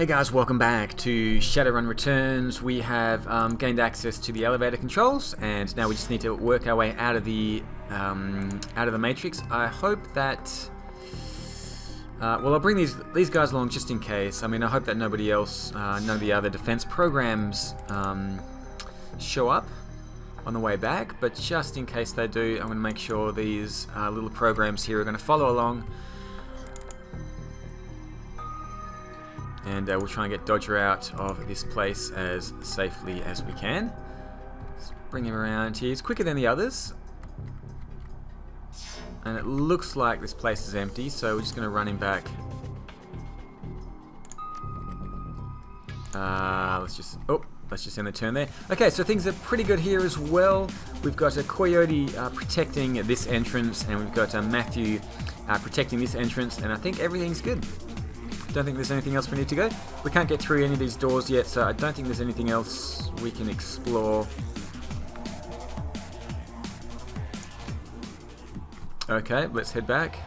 Hey guys, welcome back to Shadowrun Returns. We have gained access to the elevator controls, and now we just need to work our way out of the matrix. I hope that well, I'll bring these guys along just in case. I mean, I hope that nobody else, none of the other defense programs show up on the way back. But just in case they do, I'm going to make sure these little programs here are going to follow along. And we'll try and get Dodger out of this place as safely as we can. Let's bring him around here. He's quicker than the others. And it looks like this place is empty, so we're just going to run him back. Let's just end the turn there. Okay, so things are pretty good here as well. We've got a Coyote protecting this entrance, and we've got Matthew protecting this entrance, and I think everything's good. Don't think there's anything else we need to go. We can't get through any of these doors yet, so I don't think there's anything else we can explore. Okay, let's head back.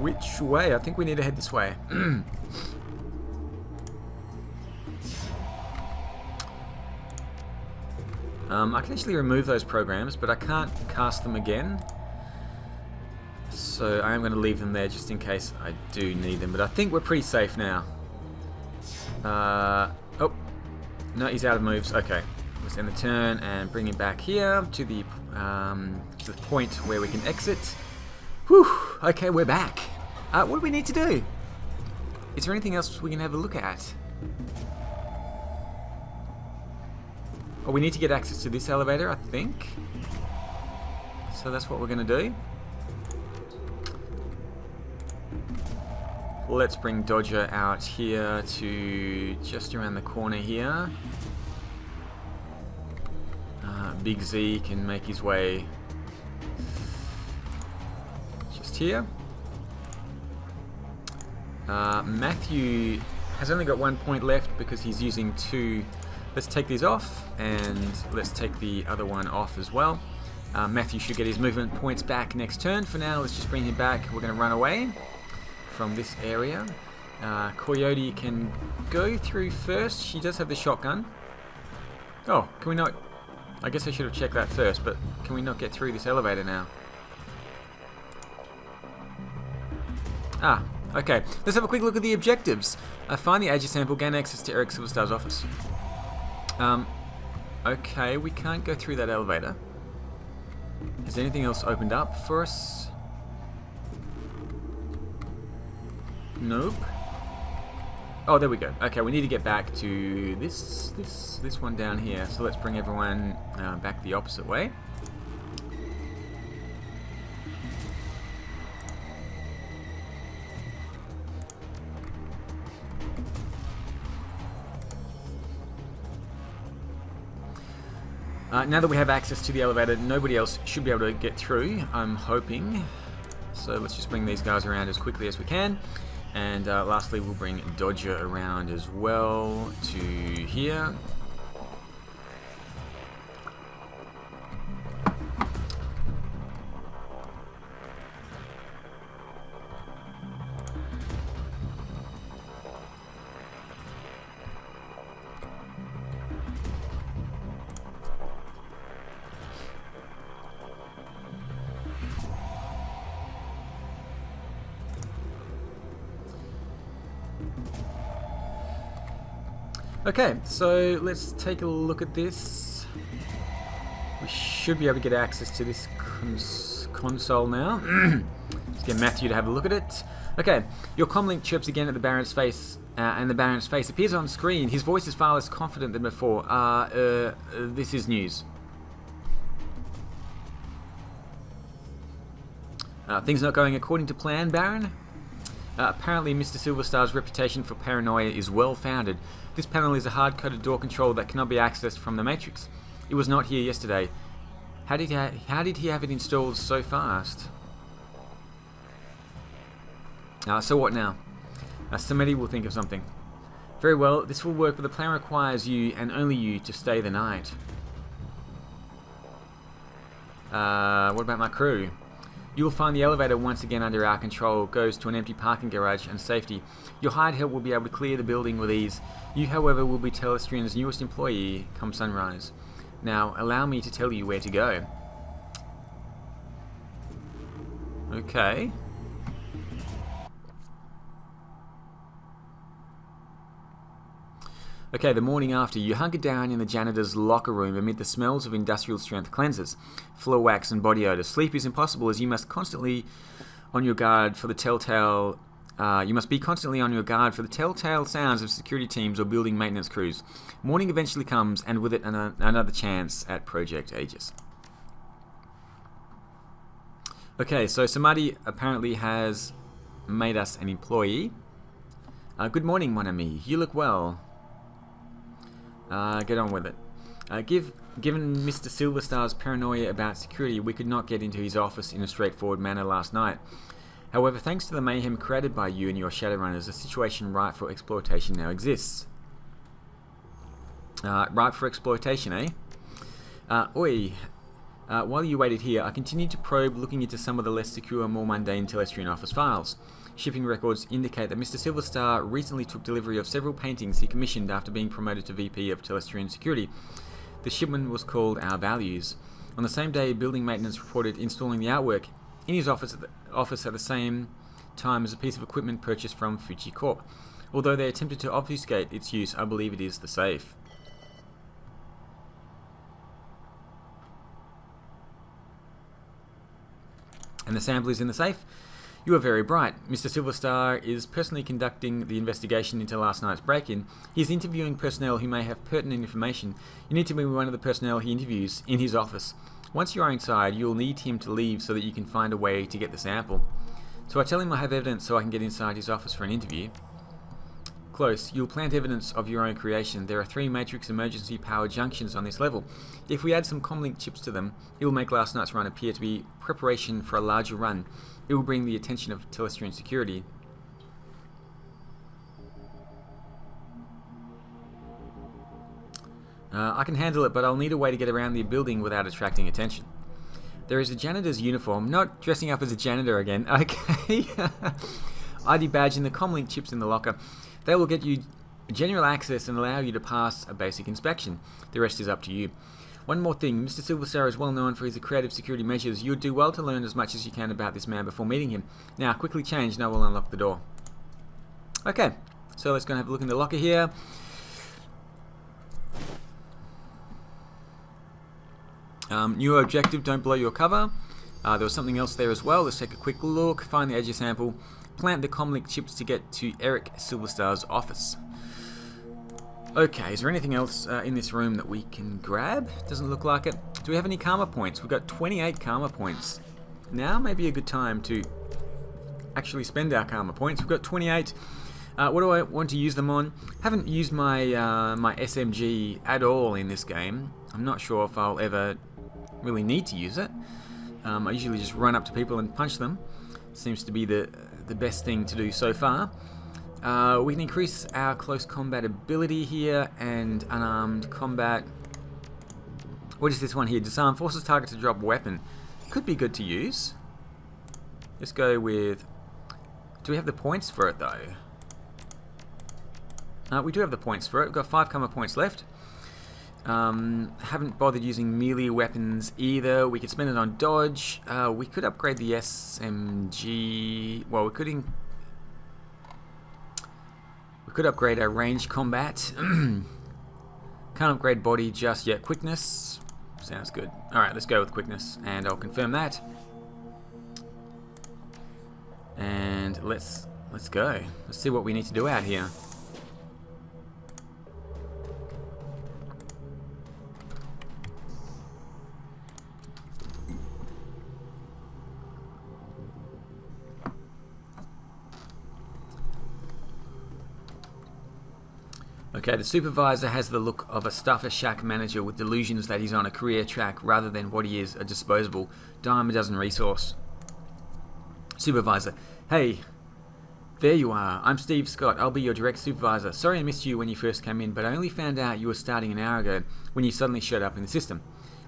Which way? I think we need to head this way. I can actually remove those programs, but I can't cast them again. So I am going to leave them there just in case I do need them. But I think we're pretty safe now. Oh, no, he's out of moves. Okay, let's end the turn and bring him back here to the point where we can exit. Whew, okay, we're back. What do we need to do? Is there anything else we can have a look at? Oh, we need to get access to this elevator, I think. So that's what we're going to do. Let's bring Dodger out here to just around the corner here. Big Z can make his way just here. Matthew has only got 1 point left because he's using 2. Let's take these off, and let's take the other one off as well. Matthew should get his movement points back next turn. For now, let's just bring him back. We're going to run away from this area. Coyote can go through first. She does have the shotgun. Oh, can we not? I guess I should have checked that first, but can we not get through this elevator now? Okay. Let's have a quick look at the objectives. Find the Aegis sample, gain access to Eric Silverstar's office. Okay, we can't go through that elevator. Has anything else opened up for us? Nope. Oh, there we go. Okay, we need to get back to this one down here. So let's bring everyone back the opposite way. Now that we have access to the elevator, nobody else should be able to get through, I'm hoping. So let's just bring these guys around as quickly as we can. And lastly, we'll bring Dodger around as well to here. Okay, so let's take a look at this. We should be able to get access to this console now. Let's get Matthew to have a look at it. Okay, your comlink chirps again at the Baron's face, and the Baron's face appears on screen. His voice is far less confident than before. This is news. Things not going according to plan, Baron? Apparently, Mr. Silverstar's reputation for paranoia is well founded. This panel is a hard-coded door control that cannot be accessed from the Matrix. It was not here yesterday. How did he have it installed so fast? So what now? Somebody will think of something. Very well, this will work, but the plan requires you, and only you, to stay the night. What about my crew? You will find the elevator once again under our control goes to an empty parking garage and safety. Your hired help will be able to clear the building with ease. You, however, will be Telestrian's newest employee come sunrise. Now, allow me to tell you where to go. Okay. Okay, the morning after, you hunker down in the janitor's locker room amid the smells of industrial strength cleansers, floor wax and body odour. Sleep is impossible as you must constantly on your guard for the telltale sounds of security teams or building maintenance crews. Morning eventually comes, and with it another chance at Project Aegis. Okay, so somebody apparently has made us an employee. Good morning, mon ami. You look well. Get on with it. Given Mr. Silverstar's paranoia about security, we could not get into his office in a straightforward manner last night. However, thanks to the mayhem created by you and your Shadowrunners, a situation ripe for exploitation now exists. Ripe for exploitation, eh? While you waited here, I continued to probe, looking into some of the less secure, more mundane Telestrian office files. Shipping records indicate that Mr. Silverstar recently took delivery of several paintings he commissioned after being promoted to VP of Telestrian Security. The shipment was called Our Values. On the same day, building maintenance reported installing the artwork in his office at the same time as a piece of equipment purchased from Fuji Corp. Although they attempted to obfuscate its use, I believe it is the safe. And the sample is in the safe? You are very bright. Mr. Silverstar is personally conducting the investigation into last night's break-in. He is interviewing personnel who may have pertinent information. You need to be one of the personnel he interviews in his office. Once you are inside, you will need him to leave so that you can find a way to get the sample. So I tell him I have evidence so I can get inside his office for an interview. Close. You'll plant evidence of your own creation. There are 3 matrix emergency power junctions on this level. If we add some comlink chips to them, it will make last night's run appear to be preparation for a larger run. It will bring the attention of Telestrian security. I can handle it, but I'll need a way to get around the building without attracting attention. There is a janitor's uniform. Not dressing up as a janitor again. Okay. ID badge and the comlink chips in the locker. They will get you general access and allow you to pass a basic inspection. The rest is up to you. One more thing, Mr. Silverstar is well known for his creative security measures. You would do well to learn as much as you can about this man before meeting him. Now, quickly change and I will unlock the door. Okay, so let's go and have a look in the locker here. New objective, don't blow your cover. There was something else there as well. Let's take a quick look, find the edge sample, plant the comlink chips to get to Eric Silverstar's office. Okay, is there anything else in this room that we can grab? Doesn't look like it. Do we have any karma points? We've got 28 karma points. Now may be a good time to actually spend our karma points. We've got 28. What do I want to use them on? Haven't used my my SMG at all in this game. I'm not sure if I'll ever really need to use it. I usually just run up to people and punch them. Seems to be the best thing to do so far. We can increase our close combat ability here and unarmed combat. What is this one here? Disarm, forces target to drop weapon. Could be good to use. Let's go with... Do we have the points for it though? We do have the points for it. We've got 5 karma points left. Haven't bothered using melee weapons either. We could spend it on dodge. We could upgrade the SMG. Well, we could upgrade our range combat. Can't upgrade body just yet. Quickness sounds good. Alright, let's go with quickness and I'll confirm that. And let's go. Let's see what we need to do out here. Okay, the supervisor has the look of a stuffer shack manager with delusions that he's on a career track rather than what he is, a disposable dime-a-dozen resource. Supervisor: hey, there you are. I'm Steve Scott. I'll be your direct supervisor. Sorry I missed you when you first came in, but I only found out you were starting an hour ago when you suddenly showed up in the system.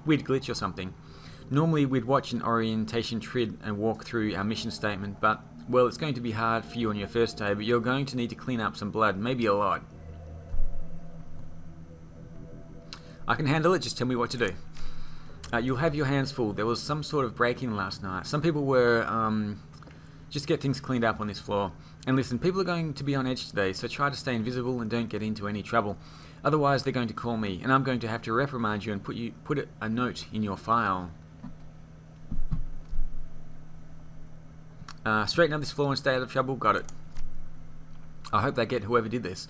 Weird glitch or something. Normally we'd watch an orientation trid and walk through our mission statement, but, well, it's going to be hard for you on your first day, but you're going to need to clean up some blood, maybe a lot. I can handle it, just tell me what to do. You'll have your hands full. There was some sort of break-in last night. Some people were, just get things cleaned up on this floor. And listen, people are going to be on edge today, so try to stay invisible and don't get into any trouble. Otherwise, they're going to call me, and I'm going to have to reprimand you and put a note in your file. Straighten up this floor and stay out of trouble. Got it. I hope they get whoever did this.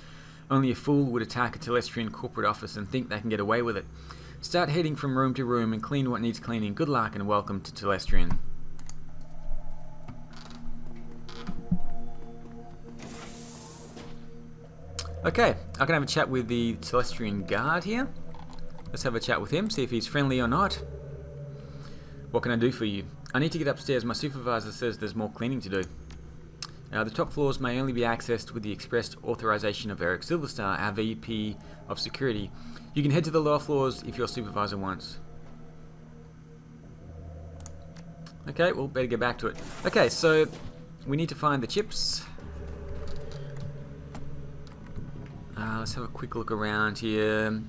Only a fool would attack a Telestrian corporate office and think they can get away with it. Start heading from room to room and clean what needs cleaning. Good luck and welcome to Telestrian. Okay, I can have a chat with the Telestrian guard here. Let's have a chat with him, see if he's friendly or not. What can I do for you? I need to get upstairs. My supervisor says there's more cleaning to do. The top floors may only be accessed with the expressed authorization of Eric Silverstar, our VP of Security. You can head to the lower floors if your supervisor wants. Okay, well, better get back to it. Okay, so we need to find the chips. Let's have a quick look around here.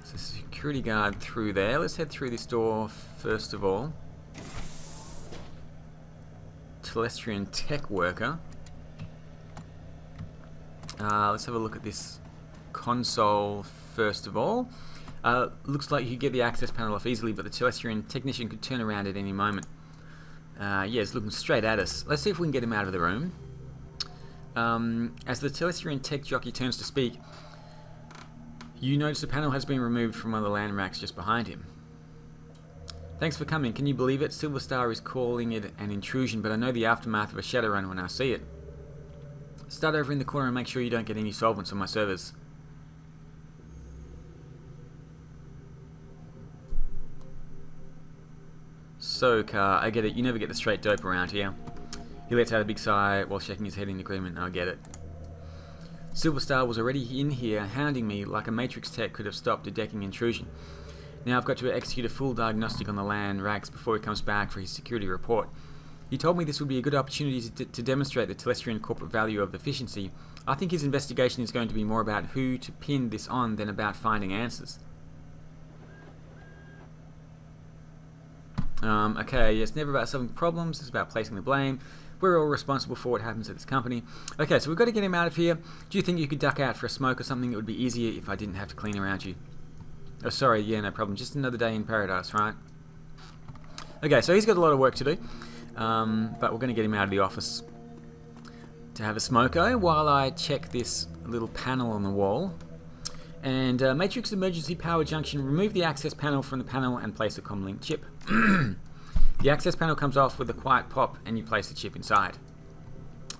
So security guard through there. Let's head through this door first of all. Telestrian tech worker. Let's have a look at this console first of all. Looks like you could get the access panel off easily, but the Telestrian technician could turn around at any moment. Yeah, it's looking straight at us. Let's see if we can get him out of the room. As the Telestrian tech jockey turns to speak, you notice a panel has been removed from one of the land racks just behind him. Thanks for coming. Can you believe it? Silverstar is calling it an intrusion, but I know the aftermath of a Shadowrun when I see it. Start over in the corner and make sure you don't get any solvents on my servers. So, Car, I get it. You never get the straight dope around here. He lets out a big sigh while shaking his head in agreement. I get it. Silverstar was already in here, hounding me like a Matrix tech could have stopped a decking intrusion. Now I've got to execute a full diagnostic on the land racks before he comes back for his security report. He told me this would be a good opportunity to demonstrate the Telestrian corporate value of efficiency. I think his investigation is going to be more about who to pin this on than about finding answers. Okay, it's never about solving problems, it's about placing the blame. We're all responsible for what happens at this company. Okay, so we've got to get him out of here. Do you think you could duck out for a smoke or something? It would be easier if I didn't have to clean around you. Oh, sorry, yeah, no problem. Just another day in paradise, right? Okay, so he's got a lot of work to do. But we're going to get him out of the office to have a smoko while I check this little panel on the wall. And Matrix Emergency Power Junction, remove the access panel from the panel and place a comlink chip. The access panel comes off with a quiet pop and you place the chip inside.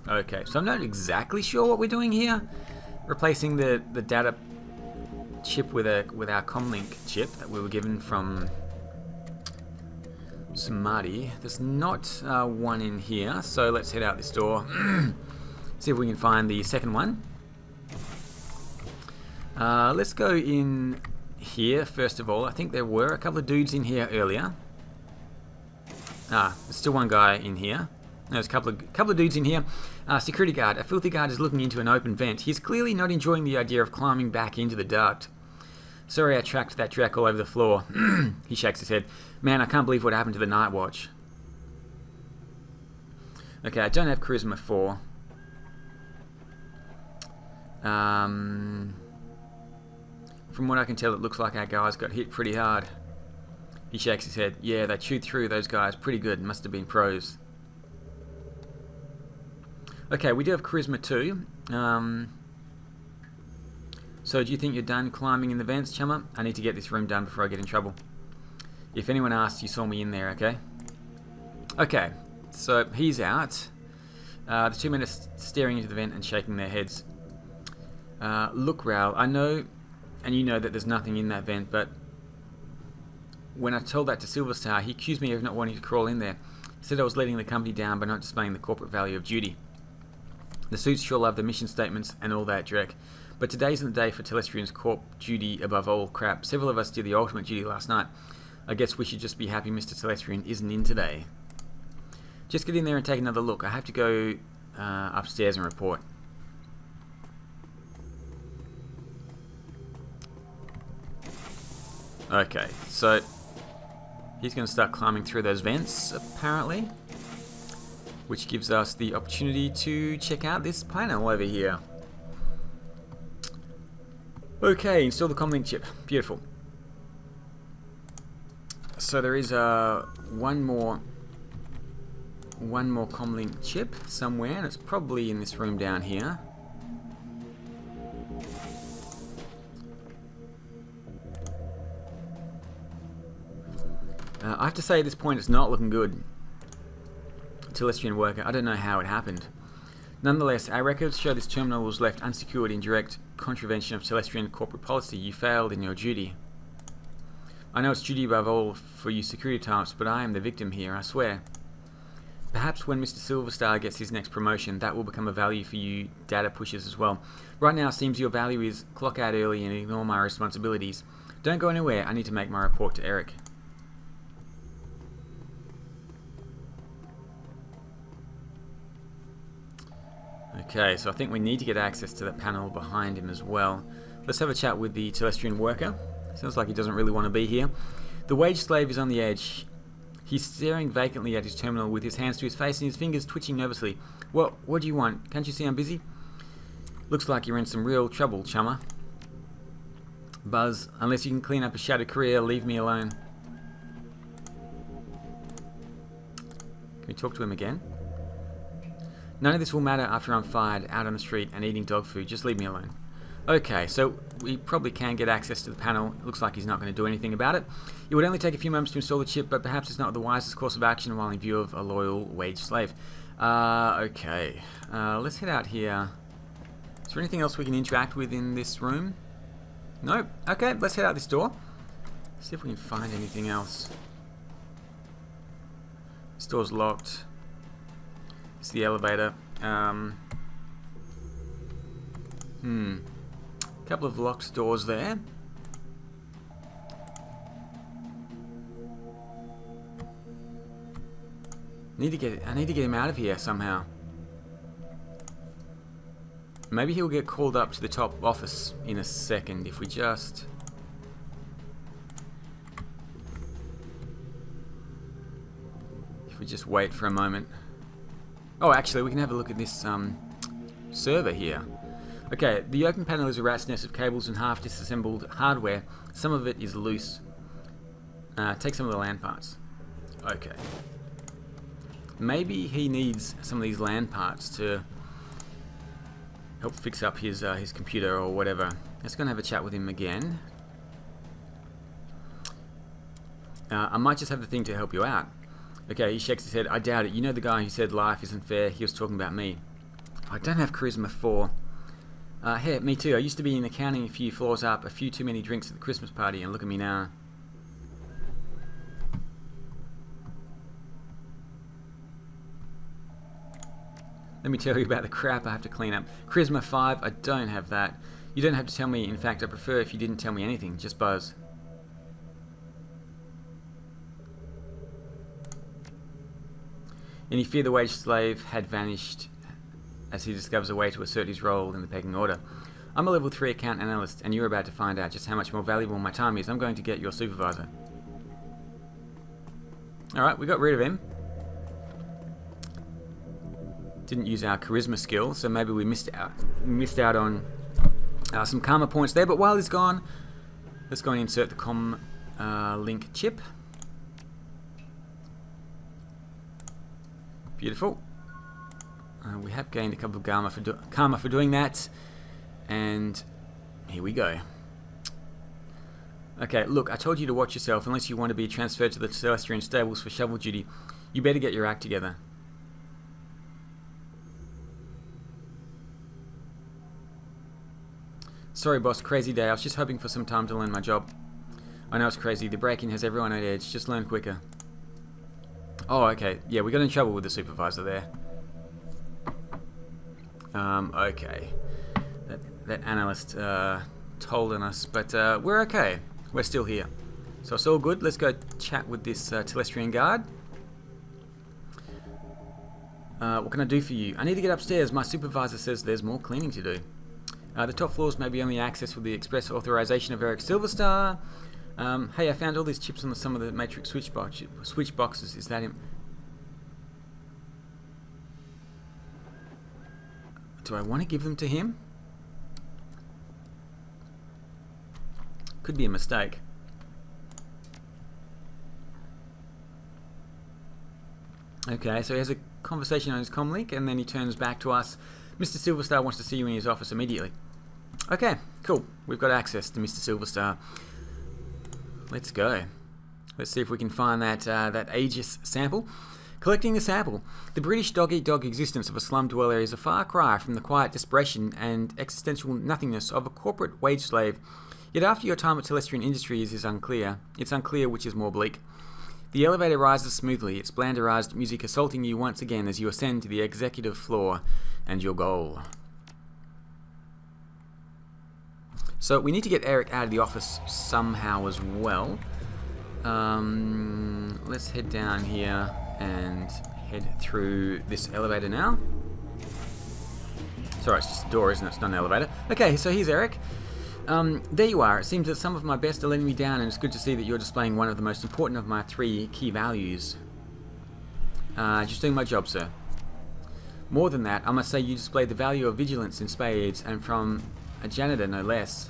Okay, so I'm not exactly sure what we're doing here. Replacing the data chip with our comlink chip that we were given from Samadhi. There's not one in here, so let's head out this door. See if we can find the second one. Let's go in here first of all. I think there were a couple of dudes in here earlier. There's still one guy in here. There's a couple of dudes in here. Security guard. A filthy guard is looking into an open vent. He's clearly not enjoying the idea of climbing back into the duct. Sorry I tracked that track all over the floor. He shakes his head. Man, I can't believe what happened to the night watch. Okay, I don't have charisma 4. From what I can tell, it looks like our guys got hit pretty hard. He shakes his head. Yeah, they chewed through those guys pretty good. Must have been pros. Okay, we do have charisma 2. So do you think you're done climbing in the vents, chummer? I need to get this room done before I get in trouble. If anyone asks, you saw me in there, okay? Okay, so he's out. The two men are staring into the vent and shaking their heads. Look, Raoul, I know, and you know that there's nothing in that vent, but when I told that to Silverstar, he accused me of not wanting to crawl in there. He said I was letting the company down by not displaying the corporate value of duty. The suits sure love the mission statements and all that dreck, but today isn't the day for Telestrian's corp duty above all crap. Several of us did the ultimate duty last night. I guess we should just be happy Mr. Telestrian isn't in today. Just get in there and take another look. I have to go upstairs and report. Okay, so he's going to start climbing through those vents, apparently, which gives us the opportunity to check out this panel over here. Okay, install the comlink chip. Beautiful. So there is one more comlink chip somewhere, and it's probably in this room down here. I have to say at this point it's not looking good. Telestrian worker, I don't know how it happened. Nonetheless, our records show this terminal was left unsecured in direct contravention of Telestrian corporate policy. You failed in your duty. I know it's duty above all for you security types, but I am the victim here, I swear. Perhaps when Mr. Silverstar gets his next promotion, that will become a value for you data pushers as well. Right now, it seems your value is clock out early and ignore my responsibilities. Don't go anywhere, I need to make my report to Eric. Okay, so I think we need to get access to that panel behind him as well. Let's have a chat with the Telestrian worker. Sounds like he doesn't really want to be here. The wage slave is on the edge. He's staring vacantly at his terminal with his hands to his face and his fingers twitching nervously. What do you want? Can't you see I'm busy? Looks like you're in some real trouble, chummer. Buzz, unless you can clean up a shattered career, leave me alone. Can we talk to him again? None of this will matter after I'm fired, out on the street, and eating dog food. Just leave me alone. Okay, so we probably can get access to the panel. It looks like he's not going to do anything about it. It would only take a few moments to install the chip, but perhaps it's not the wisest course of action while in view of a loyal wage slave. Okay. Let's head out here. Is there anything else we can interact with in this room? Nope. Okay, let's head out this door. See if we can find anything else. This door's locked. It's the elevator. Couple of locked doors there. I need to get him out of here somehow. Maybe he'll get called up to the top office in a second if we just... wait for a moment. Oh, actually, we can have a look at this server here. Okay, the open panel is a rat's nest of cables and half disassembled hardware. Some of it is loose. Take some of the LAN parts. Okay. Maybe he needs some of these LAN parts to help fix up his computer or whatever. Let's go and have a chat with him again. I might just have the thing to help you out. Okay, he shakes his head. I doubt it. You know the guy who said life isn't fair? He was talking about me. I don't have charisma 4. Hey, me too. I used to be in accounting a few floors up, a few too many drinks at the Christmas party, and look at me now. Let me tell you about the crap I have to clean up. Charisma 5, I don't have that. You don't have to tell me. In fact, I prefer if you didn't tell me anything. Just buzz. Any fear the wage slave had vanished as he discovers a way to assert his role in the pecking order. I'm a level 3 account analyst, and you're about to find out just how much more valuable my time is. I'm going to get your supervisor. Alright, we got rid of him. Didn't use our charisma skill, so maybe we missed out on some karma points there. But while he's gone, let's go and insert the com link chip. Beautiful. We have gained a couple of karma for doing that, and here we go. Okay, look, I told you to watch yourself. Unless you want to be transferred to the Telestrian stables for shovel duty, you better get your act together. Sorry boss, crazy day. I was just hoping for some time to learn my job. I know it's crazy. The break-in has everyone on edge. Just learn quicker. Oh, okay. Yeah, we got in trouble with the supervisor there. Okay. That analyst told on us, but we're okay. We're still here. So it's all good. Let's go chat with this Telestrian guard. What can I do for you? I need to get upstairs. My supervisor says there's more cleaning to do. The top floors may be only accessed with the express authorization of Eric Silverstar. Hey, I found all these chips on some of the Matrix switch boxes. Is that him? Do I want to give them to him? Could be a mistake. Okay, so he has a conversation on his comlink, and then he turns back to us. Mr. Silverstar wants to see you in his office immediately. Okay, cool. We've got access to Mr. Silverstar. Let's go. Let's see if we can find that Aegis sample. Collecting the sample. The British dog-eat-dog existence of a slum dweller is a far cry from the quiet desperation and existential nothingness of a corporate wage slave. Yet after your time at Telestrian Industries is unclear. It's unclear which is more bleak. The elevator rises smoothly, its blanderized music assaulting you once again as you ascend to the executive floor and your goal. So we need to get Eric out of the office somehow as well. Let's head down here and head through this elevator now. Sorry, it's just a door, isn't it? It's not an elevator. Okay, so here's Eric. There you are. It seems that some of my best are letting me down, and it's good to see that you're displaying one of the most important of my 3 key values. Just doing my job, sir. More than that, I must say you display the value of vigilance in spades, and from a janitor no less.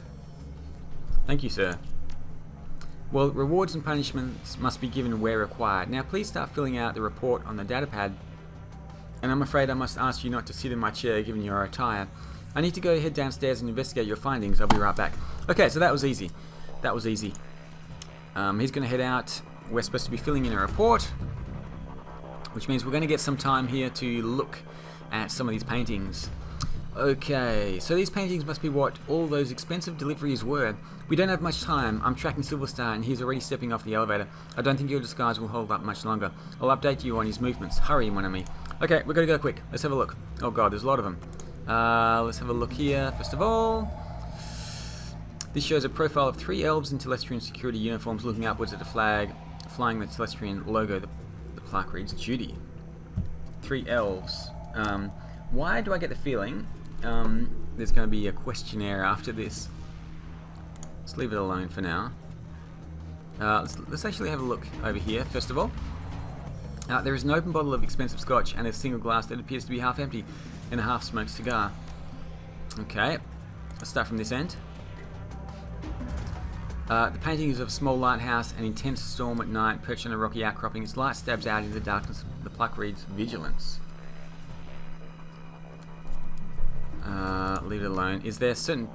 Thank you, sir. Well, rewards and punishments must be given where required. Now please start filling out the report on the datapad. And I'm afraid I must ask you not to sit in my chair given your attire. I need to go head downstairs and investigate your findings. I'll be right back. Okay, so that was easy. That was easy. He's going to head out. We're supposed to be filling in a report, which means we're going to get some time here to look at some of these paintings. Okay, so these paintings must be what all those expensive deliveries were. We don't have much time. I'm tracking Silverstar and he's already stepping off the elevator. I don't think your disguise will hold up much longer. I'll update you on his movements. Hurry, mon ami. Okay, we're going to go quick. Let's have a look. Oh god, there's a lot of them. Let's have a look here. First of all, this shows a profile of 3 elves in Telestrian security uniforms looking upwards at a flag, flying the Telestrian logo. The plaque reads duty. 3 elves. Why do I get the feeling there's going to be a questionnaire after this? Let's leave it alone for now. Let's actually have a look over here, first of all. There is an open bottle of expensive scotch and a single glass that appears to be half empty and a half-smoked cigar. Okay, let's start from this end. The painting is of a small lighthouse, an intense storm at night, perched on a rocky outcropping. Its light stabs out into the darkness. The plaque reads vigilance. Leave it alone. Is there a certain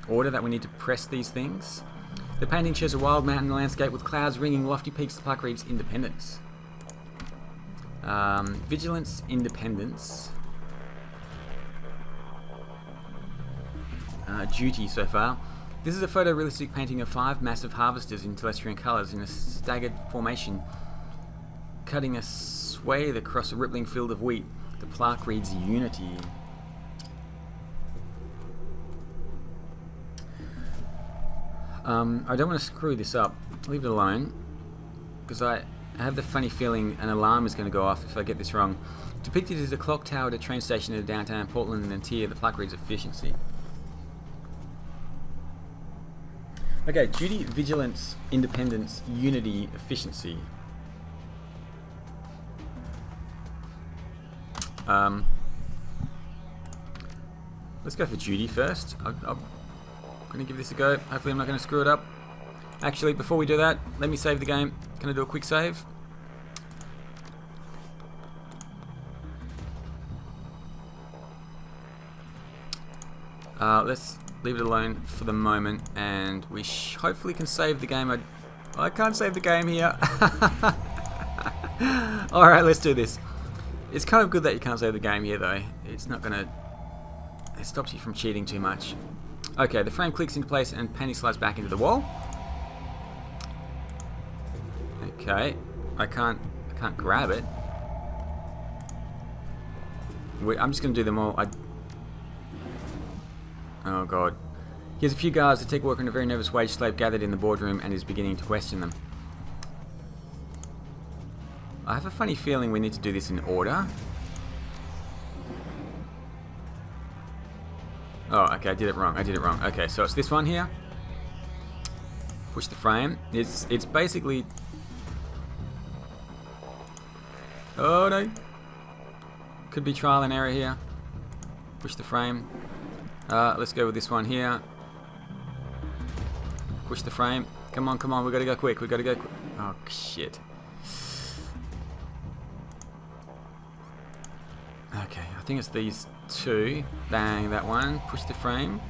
order that we need to press these things? The painting shows a wild mountain landscape with clouds ringing lofty peaks. The plaque reads independence. Vigilance, independence. Duty so far. This is a photorealistic painting of 5 massive harvesters in Telestrian colours in a staggered formation, cutting a swathe across a rippling field of wheat. The plaque reads unity. I don't want to screw this up. Leave it alone, because I have the funny feeling an alarm is going to go off if I get this wrong. Depicted as a clock tower at a train station in downtown Portland and Tier, the plaque reads efficiency. Okay, duty, vigilance, independence, unity, efficiency. Let's go for duty first. I'm going to give this a go. Hopefully I'm not going to screw it up. Actually, before we do that, let me save the game. Can I do a quick save? Let's leave it alone for the moment, and we hopefully can save the game. I can't save the game here. Alright, let's do this. It's kind of good that you can't save the game here, though. It's not going to... It stops you from cheating too much. Okay, the frame clicks into place and painting slides back into the wall. Okay, I can't grab it. I'm just going to do them all. Oh god. He has a few guards. The tech worker and a very nervous wage slave gathered in the boardroom and is beginning to question them. I have a funny feeling we need to do this in order. Oh, okay, I did it wrong. Okay, so it's this one here. Push the frame. It's basically... Oh no! Could be trial and error here. Push the frame. Let's go with this one here. Push the frame. Come on, we gotta go quick. Oh, shit. Okay, I think it's these two. Bang, that one. Push the frame.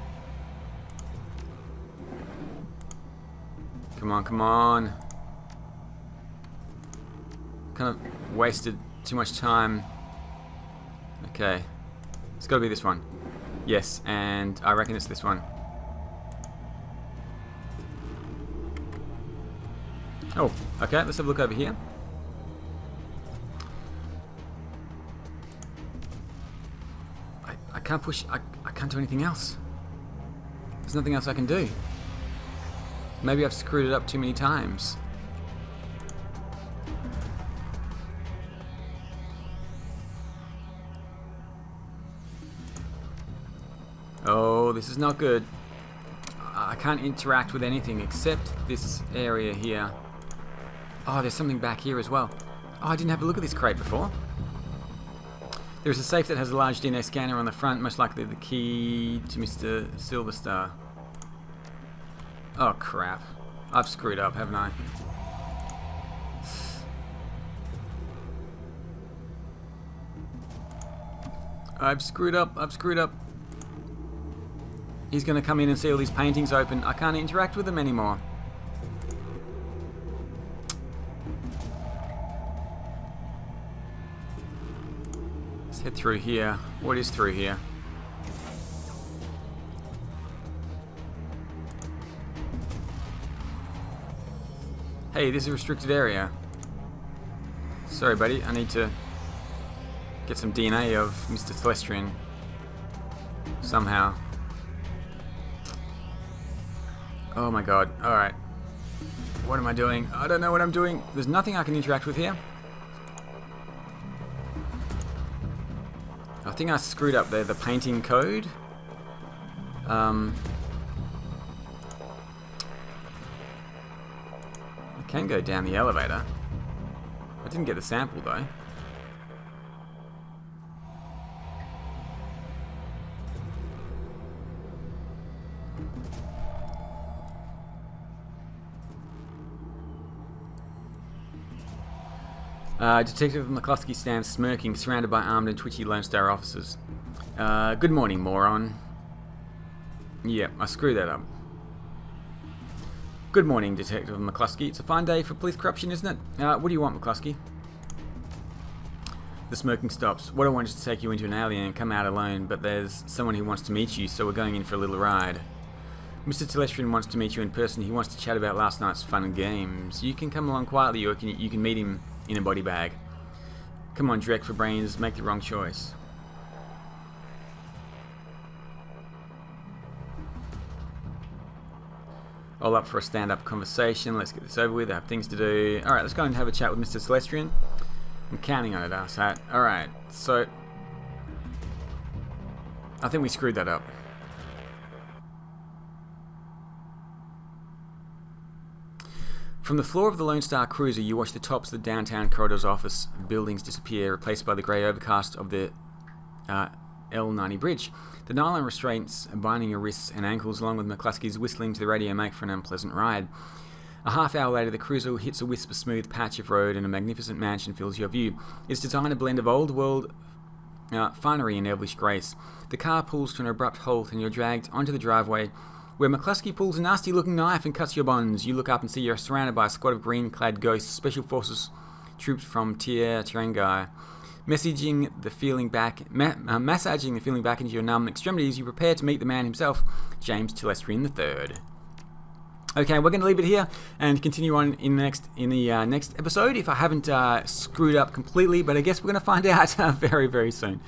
Come on. Kind of wasted too much time. Okay. It's gotta be this one. Yes, and I reckon it's this one. Oh, okay, let's have a look over here. I can't push, I can't do anything else. There's nothing else I can do. Maybe I've screwed it up too many times. Oh, this is not good. I can't interact with anything except this area here. Oh, there's something back here as well. Oh, I didn't have a look at this crate before. There is a safe that has a large DNA scanner on the front, most likely the key to Mr. Silverstar. Oh, crap. I've screwed up, haven't I? I've screwed up. He's going to come in and see all these paintings open. I can't interact with them anymore. Let's head through here. What is through here? Hey, this is a restricted area. Sorry, buddy. I need to get some DNA of Mr. Celestian. Somehow. Oh my god. Alright. What am I doing? I don't know what I'm doing. There's nothing I can interact with here. I think I screwed up the painting code. I can go down the elevator. I didn't get the sample though. Detective McCluskey stands smirking, surrounded by armed and twitchy Lone Star officers. Good morning, moron. Yep, I screwed that up. Good morning, Detective McCluskey. It's a fine day for police corruption, isn't it? What do you want, McCluskey? The smirking stops. What I wanted to take you into an alley and come out alone, but there's someone who wants to meet you, so we're going in for a little ride. Mr. Celestian wants to meet you in person. He wants to chat about last night's fun and games. You can come along quietly, or you can meet him in a body bag. Come on, Drek for brains, make the wrong choice. All up for a stand-up conversation. Let's get this over with. I have things to do. Alright, let's go and have a chat with Mr. Celestian. I'm counting on it, asshat. Alright, so I think we screwed that up. From the floor of the Lone Star cruiser, you watch the tops of the downtown corridor's office buildings disappear, replaced by the grey overcast of the L90 bridge. The nylon restraints binding your wrists and ankles, along with McCluskey's whistling to the radio, make for an unpleasant ride. A half hour later, the cruiser hits a wisp of smooth patch of road and a magnificent mansion fills your view. It's designed a blend of old world finery and elvish grace. The car pulls to an abrupt halt and you're dragged onto the driveway, where McCluskey pulls a nasty-looking knife and cuts your bonds. You look up and see you're surrounded by a squad of green-clad ghosts, special forces troops from Tirangai. Massaging the feeling back into your numb extremities, you prepare to meet the man himself, James Telestrian III. Okay, we're going to leave it here and continue on in the next episode. If I haven't screwed up completely, but I guess we're going to find out very, very soon.